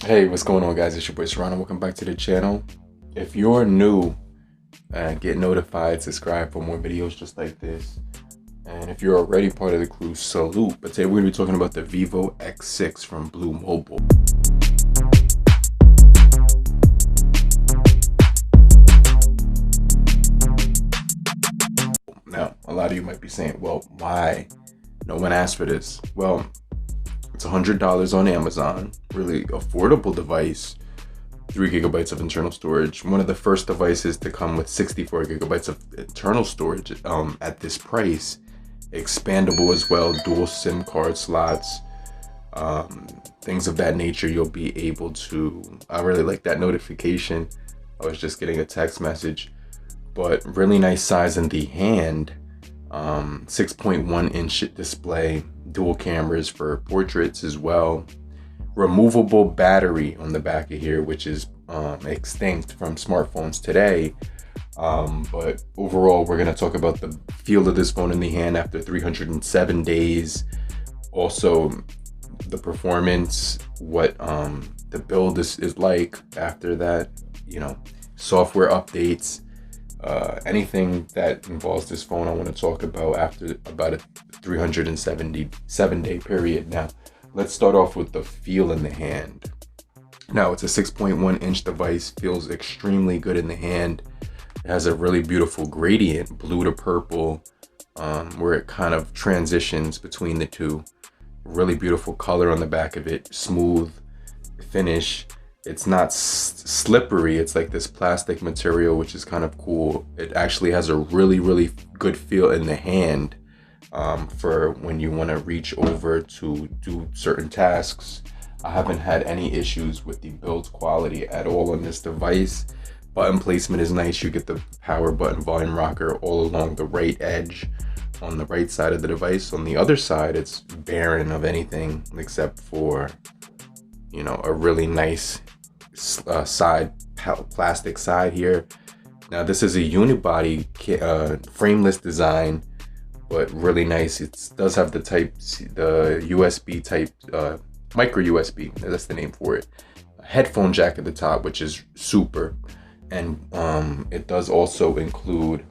Hey, what's going on, guys? It's your boy Serrano. Welcome back to the channel. If you're new, get notified, subscribe for more videos just like this. And if you're already part of the crew, salute. But today we're going to be talking about the Vivo X6 from Blu Mobile. Now, a lot of you might be saying, well, why? No one asked for this. Well, it's $100 on Amazon, really affordable device, 3 gigabytes of internal storage. One of the first devices to come with 64 gigabytes of internal storage at this price. Expandable as well, dual SIM card slots, things of that nature. You'll be able to, I really like that notification. I was just getting a text message, but really nice size in the hand. 6.1 inch display, dual cameras for portraits as well, removable battery on the back of here, which is extinct from smartphones today. But overall, we're going to talk about the feel of this phone in the hand after 307 days. Also, the performance, what the build is like after that, software updates. Anything that involves this phone I want to talk about after about a 377-day period. Now, let's start off with the feel in the hand. Now, it's a 6.1 inch device, feels extremely good in the hand. It has a really beautiful gradient, blue to purple, where it kind of transitions between the two. Really beautiful color on the back of it, smooth finish. It's not slippery. It's like this plastic material, which is kind of cool. It actually has a really good feel in the hand for when you want to reach over to do certain tasks. I haven't had any issues with the build quality at all on this device. Button placement is nice. You get the power button, volume rocker all along the right edge on the right side of the device. On the other side, it's barren of anything except for a really nice side plastic side here. Now, this is a unibody frameless design, but really nice. It does have the USB type micro USB, that's the name for it. A headphone jack at the top, which is super, and it does also include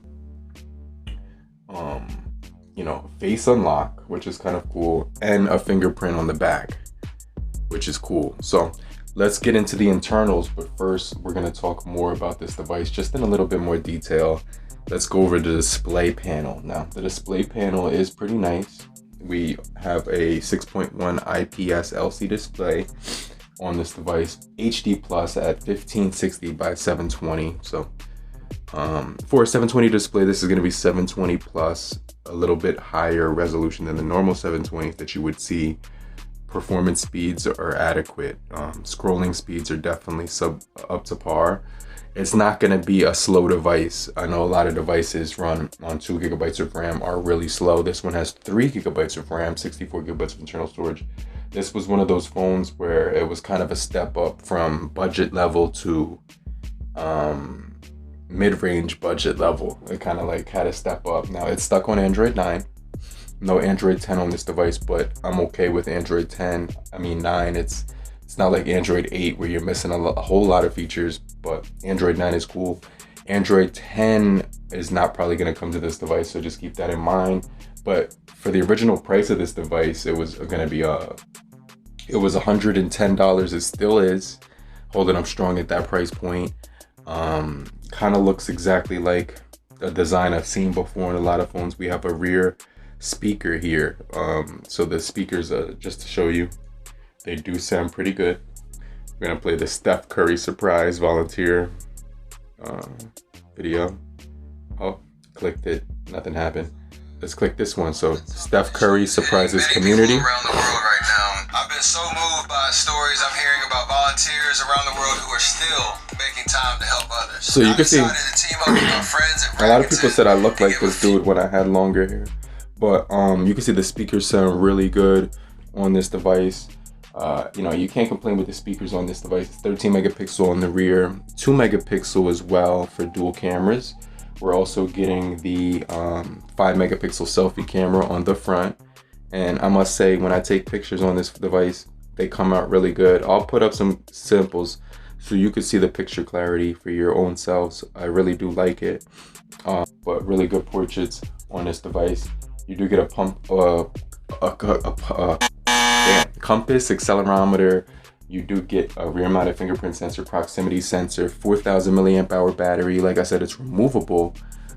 face unlock, which is kind of cool, and a fingerprint on the back, which is cool. So let's get into the internals, but first we're going to talk more about this device just in a little bit more detail. Let's go over the display panel. Now, the display panel is pretty nice. We have a 6.1 IPS LCD display on this device, HD plus at 1560 by 720. So for a 720 display, this is going to be 720 plus, a little bit higher resolution than the normal 720 that you would see. Performance speeds are adequate. Scrolling speeds are definitely up to par. It's not going to be a slow device. I know a lot of devices run on 2 gigabytes of RAM are really slow. This one has 3 gigabytes of RAM, 64 gigabytes of internal storage. This was one of those phones where it was kind of a step up from budget level to mid-range budget level. It kind of like had a step up. Now, it's stuck on Android 9. No Android 10 on this device, but I'm okay with Android 9. It's not like Android 8 where you're missing a whole lot of features, but Android 9 is cool. Android 10 is not probably going to come to this device, so just keep that in mind. But for the original price of this device, it was going to be it was $110. It still is, holding up strong at that price point. Kind of looks exactly like a design I've seen before in a lot of phones. We have a rear speaker here, so the speakers, just to show you, they do sound pretty good. We're gonna play the Steph Curry surprise volunteer video. Oh, clicked it, nothing happened. Let's click this one. So Steph Curry surprises community. Around the world right now, I've been so moved by stories I'm hearing about volunteers around the world who are still making time to help others. So you can see, a lot of people said I look like this dude when I had longer hair. But you can see the speakers sound really good on this device. You can't complain with the speakers on this device. It's 13 megapixel on the rear, 2 megapixel as well for dual cameras. We're also getting the 5 megapixel selfie camera on the front. And I must say, when I take pictures on this device, they come out really good. I'll put up some samples so you can see the picture clarity for your own selves. I really do like it. But really good portraits on this device. You do get a compass, accelerometer. You do get a rear-mounted fingerprint sensor, proximity sensor, 4,000 milliamp hour battery. Like I said, it's removable.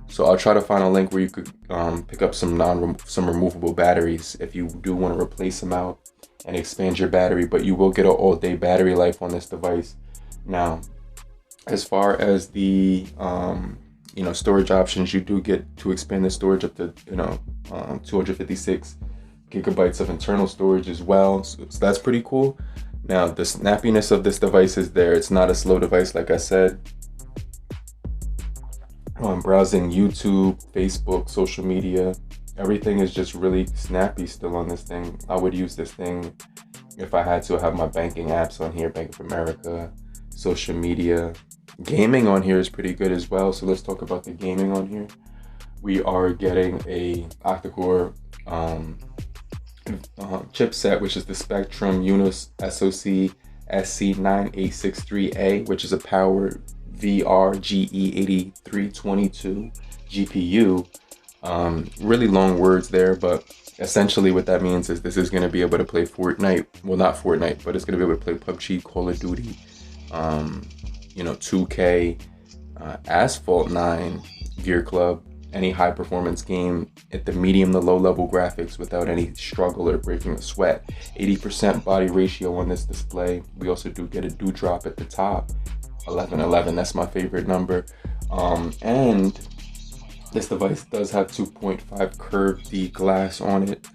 So I'll try to find a link where you could pick up some removable batteries if you do want to replace them out and expand your battery. But you will get an all-day battery life on this device. Now, as far as the storage options, you do get to expand the storage up to 256 gigabytes of internal storage as well. So that's pretty cool. Now, the snappiness of this device is there. It's not a slow device, like I said. I'm browsing YouTube, Facebook, social media. Everything is just really snappy still on this thing. I would use this thing if I had to have my banking apps on here, Bank of America, social media. Gaming on here is pretty good as well. So let's talk about the gaming on here. We are getting a Octa-Core chipset, which is the Spectrum Unis SoC SC9863A, which is a powered VR GE8322 GPU. Really long words there, but essentially what that means is this is going to be able to play Fortnite. Well, not Fortnite, but it's going to be able to play PUBG, Call of Duty, 2K, Asphalt 9, Gear Club, any high performance game at the medium to low level graphics without any struggle or breaking a sweat. 80% body ratio on this display. We also do get a dewdrop at the top, 1111. That's my favorite number. And this device does have 2.5 curved D glass on it.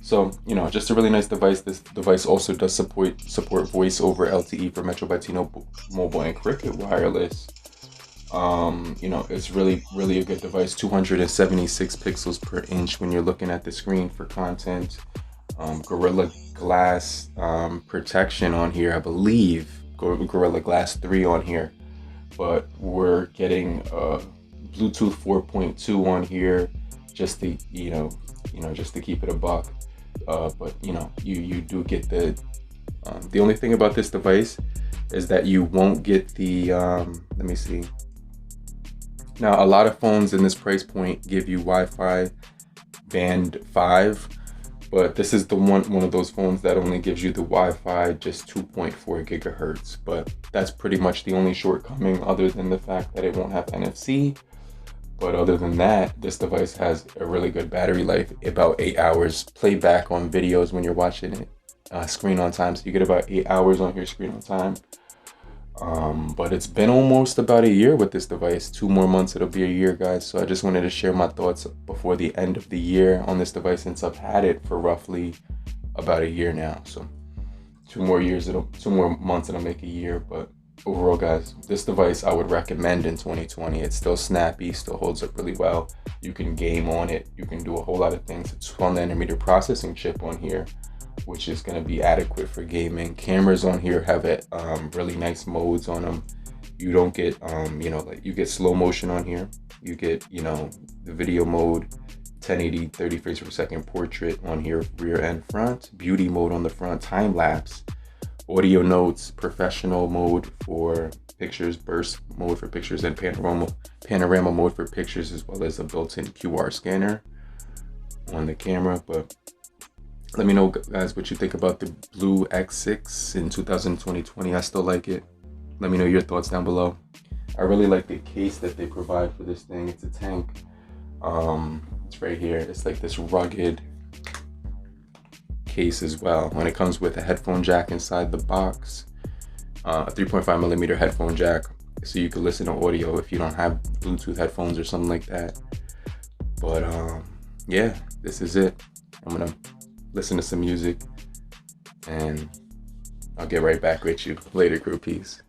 So, just a really nice device. This device also does support voice over LTE for Metro by T-Mobile Mobile and Cricket Wireless. It's really a good device. 276 pixels per inch when you're looking at the screen for content. Gorilla Glass protection on here, I believe. Gorilla Glass 3 on here. But we're getting Bluetooth 4.2 on here, just to just to keep it a buck. But you do get the only thing about this device is that you won't get the let me see. Now, a lot of phones in this price point give you Wi-Fi band 5, but this is the one of those phones that only gives you the Wi-Fi just 2.4 gigahertz. But that's pretty much the only shortcoming, other than the fact that it won't have NFC. But other than that, this device has a really good battery life, about 8 hours playback on videos when you're watching it, screen on time. So you get about 8 hours on your screen on time. But it's been almost about a year with this device. 2 more months, it'll be a year, guys. So I just wanted to share my thoughts before the end of the year on this device, since I've had it for roughly about a year now. So 2 more months, it'll make a year. But overall, guys, this device I would recommend in 2020. It's still snappy, still holds up really well. You can game on it. You can do a whole lot of things. It's 12nm processing chip on here, which is going to be adequate for gaming. Cameras on here have really nice modes on them. You don't get you get slow motion on here. You get the video mode, 1080 30 frames per second portrait on here, rear and front, beauty mode on the front, time lapse, audio notes, professional mode for pictures, burst mode for pictures, and panorama mode for pictures, as well as a built-in QR scanner on the camera. But let me know, guys, what you think about the BLU X6 in 2020. I still like it. Let me know your thoughts down below. I really like the case that they provide for this thing. It's a tank. It's right here. It's like this rugged case as well. When it comes with a headphone jack inside the box, a 3.5mm headphone jack, so you can listen to audio if you don't have Bluetooth headphones or something like that. But yeah, this is it. I'm gonna listen to some music and I'll get right back with you later, crew. Peace.